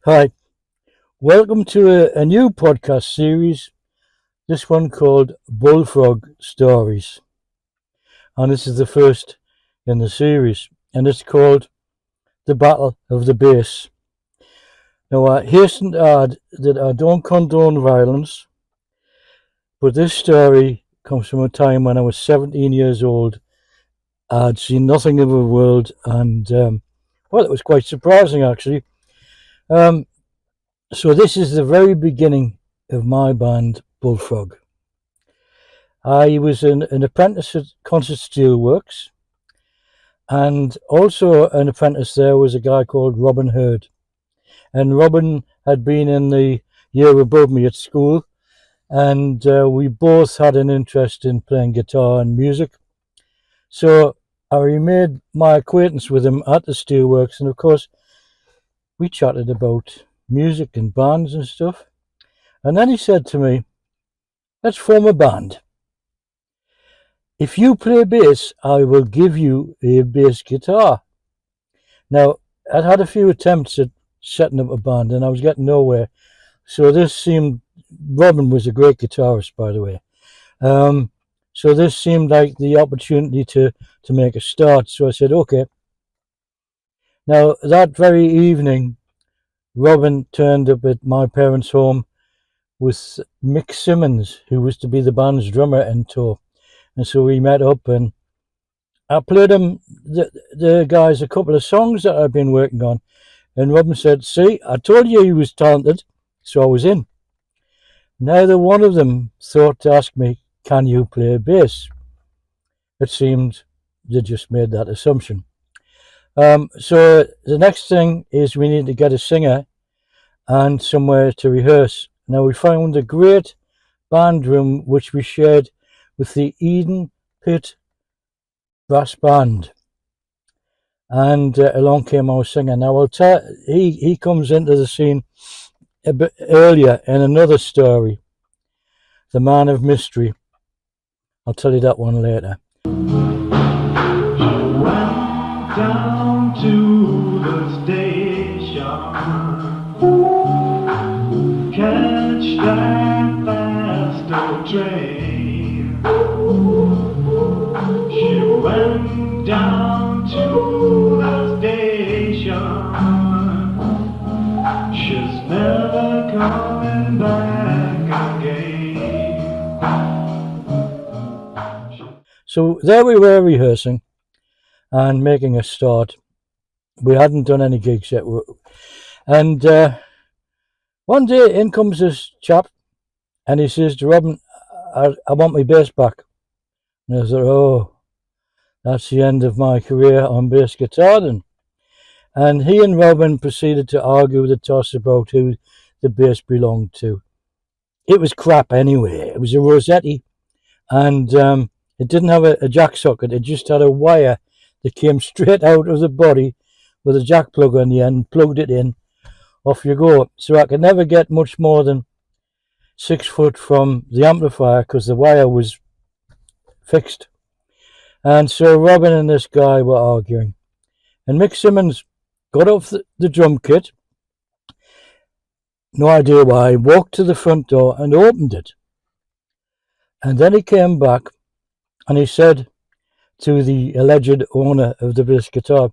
Hi, welcome to a new podcast series, this one called Bullfrog Stories. And this is the first in the series, and it's called The Battle of the Bass. Now, I hasten to add that I don't condone violence, but this story comes from a time when I was 17 years old. I'd seen nothing of the world, and well, it was quite surprising actually. So this is the very beginning of my band, Bullfrog. I was an apprentice at Consett Steel Works, and also an apprentice there was a guy called Robin Hurd. And Robin had been in the year above me at school, and we both had an interest in playing guitar and music. So I remade my acquaintance with him at the Steelworks, and of course we chatted about music and bands and stuff. And then he said to me, let's form a band. If you play bass, I will give you a bass guitar. Now, I'd had a few attempts at setting up a band and I was getting nowhere. So this seemed, Robin was a great guitarist, by the way. So this seemed like the opportunity to make a start. So I said, okay. Now, that very evening, Robin turned up at my parents' home with Mick Simmons, who was to be the band's drummer in tour. And so we met up and I played him, the guys, a couple of songs that I've been working on. And Robin said, see, I told you he was talented, so I was in. Neither one of them thought to ask me, can you play bass? It seemed they just made that assumption. So the next thing is we need to get a singer and somewhere to rehearse. Now we found a great band room which we shared with the Easton Pit Brass Band, and along came our singer. Now I'll tell he comes into the scene a bit earlier in another story, The Man of Mystery. I'll tell you that one later. Down to the station, catch that faster train. She went down to the station, she's never coming back again. So there we were rehearsing and making a start. We hadn't done any gigs yet. And one day in comes this chap and he says to Robin, I want my bass back. And I thought, oh, that's the end of my career on bass guitar then. And he and Robin proceeded to argue the toss about who the bass belonged to. It was crap anyway. It was a Rossetti, and it didn't have a jack socket. It just had a wire that came straight out of the body with a jack plug on the end, plugged it in, off you go. So I could never get much more than 6 foot from the amplifier because the wire was fixed. And so Robin and this guy were arguing. And Mick Simmons got off the drum kit, no idea why, walked to the front door and opened it. And then he came back and he said to the alleged owner of the bass guitar,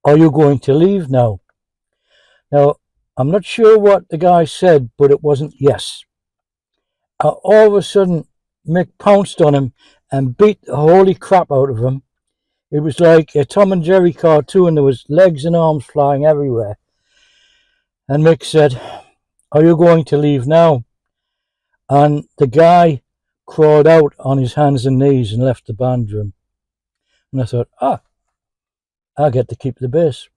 are you going to leave now? Now, I'm not sure what the guy said, but it wasn't yes. All of a sudden, Mick pounced on him and beat the holy crap out of him. It was like a Tom and Jerry cartoon. There was legs and arms flying everywhere. And Mick said, are you going to leave now? And the guy crawled out on his hands and knees and left the band room. And I thought, I get to keep the bass.